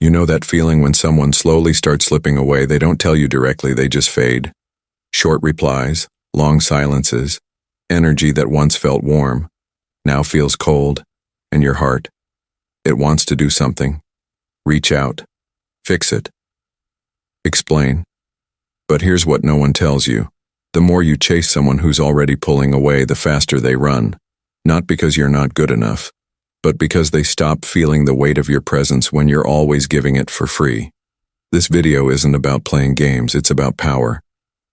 You know that feeling when someone slowly starts slipping away. They don't tell you directly, they just fade. Short replies, long silences, energy that once felt warm, now feels cold, and your heart, it wants to do something. Reach out. Fix it. Explain. But here's what no one tells you. The more you chase someone who's already pulling away, the faster they run. Not because you're not good enough, but because they stop feeling the weight of your presence when you're always giving it for free. This video isn't about playing games, it's about power.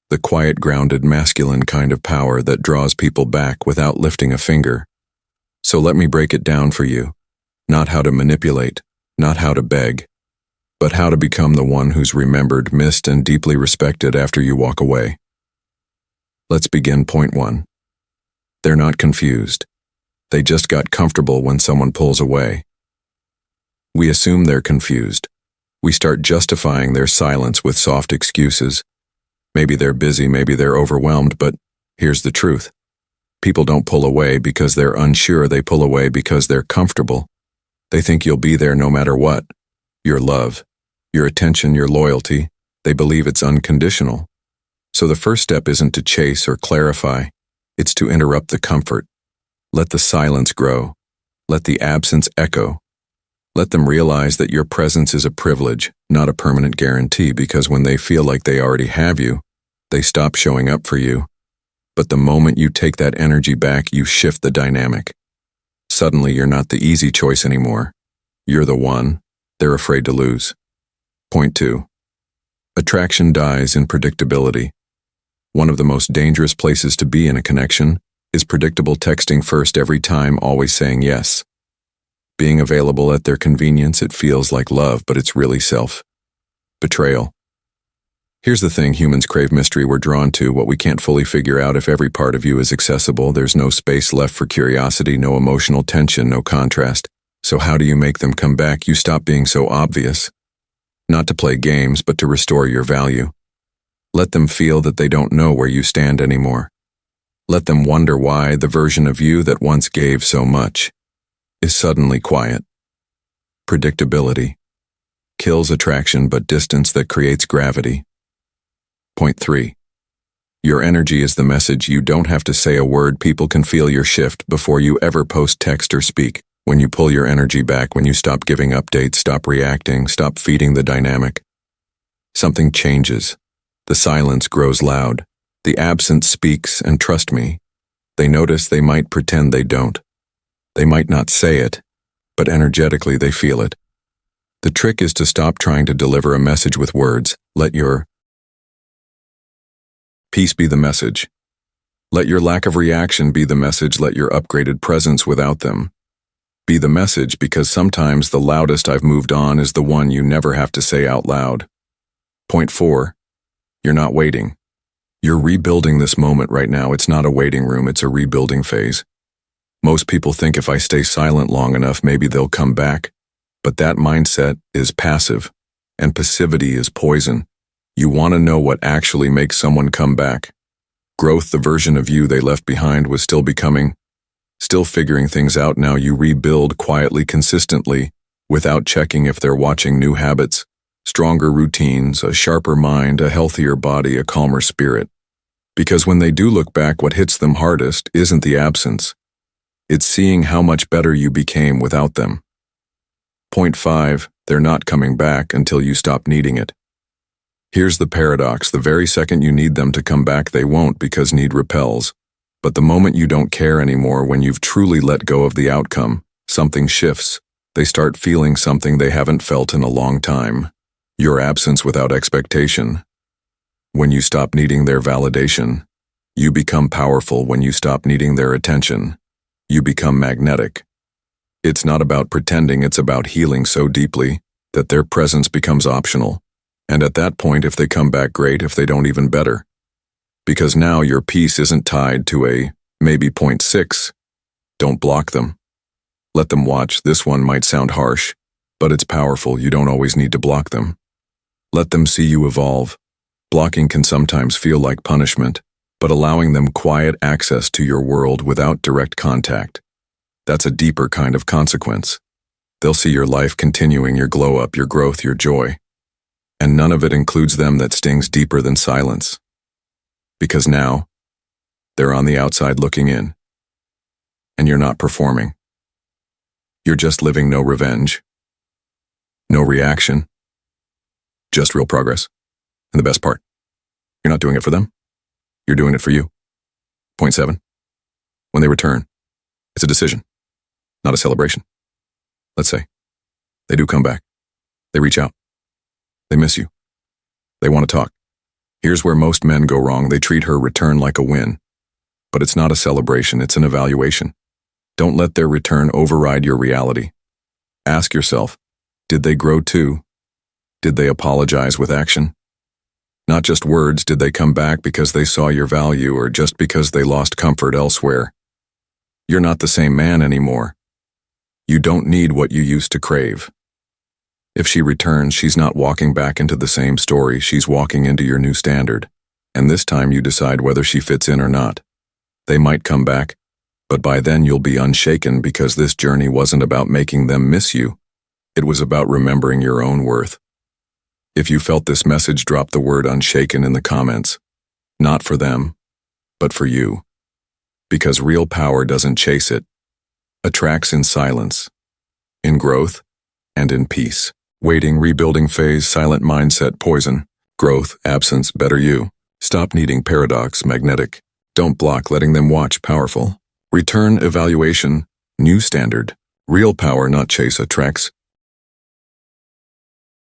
The quiet, grounded, masculine kind of power that draws people back without lifting a finger. So let me break it down for you. Not how to manipulate, not how to beg, but how to become the one who's remembered, missed, and deeply respected after you walk away. Let's begin. Point 1. They're not confused. They just got comfortable when someone pulls away. We assume they're confused. We start justifying their silence with soft excuses. Maybe they're busy, maybe they're overwhelmed, but here's the truth. People don't pull away because they're unsure, they pull away because they're comfortable. They think you'll be there no matter what. Your love, your attention, your loyalty, they believe it's unconditional. So the first step isn't to chase or clarify, it's to interrupt the comfort. Let the silence grow. Let the absence echo. Let them realize that your presence is a privilege, not a permanent guarantee, because when they feel like they already have you, they stop showing up for you. But the moment you take that energy back, you shift the dynamic. Suddenly, you're not the easy choice anymore. You're the one they're afraid to lose. Point 2. Attraction dies in predictability. One of the most dangerous places to be in a connection is predictable texting first every time, always saying yes. Being available at their convenience, it feels like love, but it's really self-betrayal. Here's the thing, humans crave mystery. We're drawn to what we can't fully figure out. If every part of you is accessible, there's no space left for curiosity, no emotional tension, no contrast. So how do you make them come back? You stop being so obvious. Not to play games, but to restore your value. Let them feel that they don't know where you stand anymore. Let them wonder why the version of you that once gave so much is suddenly quiet. Predictability kills attraction, but distance that creates gravity. Point 3. Your energy is the message. You don't have to say a word. People can feel your shift before you ever post, text, or speak. When you pull your energy back, when you stop giving updates, stop reacting, stop feeding the dynamic, something changes. The silence grows loud. The absence speaks, and trust me, they notice. They might pretend they don't. They might not say it, but energetically they feel it. The trick is to stop trying to deliver a message with words. Let your peace be the message. Let your lack of reaction be the message. Let your upgraded presence without them be the message, because sometimes the loudest "I've moved on" is the one you never have to say out loud. Point 4. You're not waiting. You're rebuilding this moment right now. It's not a waiting room, it's a rebuilding phase. Most people think if I stay silent long enough, maybe they'll come back. But that mindset is passive, and passivity is poison. You want to know what actually makes someone come back. Growth, the version of you they left behind, was still becoming, still figuring things out. Now you rebuild quietly, consistently, without checking if they're watching. New habits, stronger routines, a sharper mind, a healthier body, a calmer spirit. Because when they do look back, what hits them hardest isn't the absence. It's seeing how much better you became without them. Point 5. They're not coming back until you stop needing it. Here's the paradox. The very second you need them to come back, they won't, because need repels. But the moment you don't care anymore, when you've truly let go of the outcome, something shifts. They start feeling something they haven't felt in a long time. Your absence without expectation. When you stop needing their validation, you become powerful. When you stop needing their attention, you become magnetic. It's not about pretending, it's about healing so deeply that their presence becomes optional. And at that point, if they come back, great. If they don't, even better. Because now your peace isn't tied to a maybe. Point 6. Don't block them. Let them watch. This one might sound harsh, but it's powerful. You don't always need to block them. Let them see you evolve. Blocking can sometimes feel like punishment, but allowing them quiet access to your world without direct contact, that's a deeper kind of consequence. They'll see your life continuing, your glow up, your growth, your joy. And none of it includes them that stings deeper than silence. Because now, they're on the outside looking in. And you're not performing. You're just living no revenge. No reaction. Just real progress. And the best part, you're not doing it for them. You're doing it for you. Point 7. When they return, it's a decision, not a celebration. Let's say they do come back. They reach out. They miss you. They want to talk. Here's where most men go wrong. They treat her return like a win. But it's not a celebration, it's an evaluation. Don't let their return override your reality. Ask yourself, did they grow too? Did they apologize with action? Not just words, did they come back because they saw your value or just because they lost comfort elsewhere? You're not the same man anymore. You don't need what you used to crave. If she returns, she's not walking back into the same story, she's walking into your new standard. And this time you decide whether she fits in or not. They might come back, but by then you'll be unshaken because this journey wasn't about making them miss you. It was about remembering your own worth. If you felt this message, drop the word unshaken in the comments. Not for them, but for you. Because real power doesn't chase it. Attracts in silence, in growth, and in peace. Waiting, rebuilding phase, silent mindset, poison. Growth, absence, better you. Stop needing paradox, magnetic. Don't block letting them watch, powerful. Return, evaluation, new standard. Real power, not chase, attracts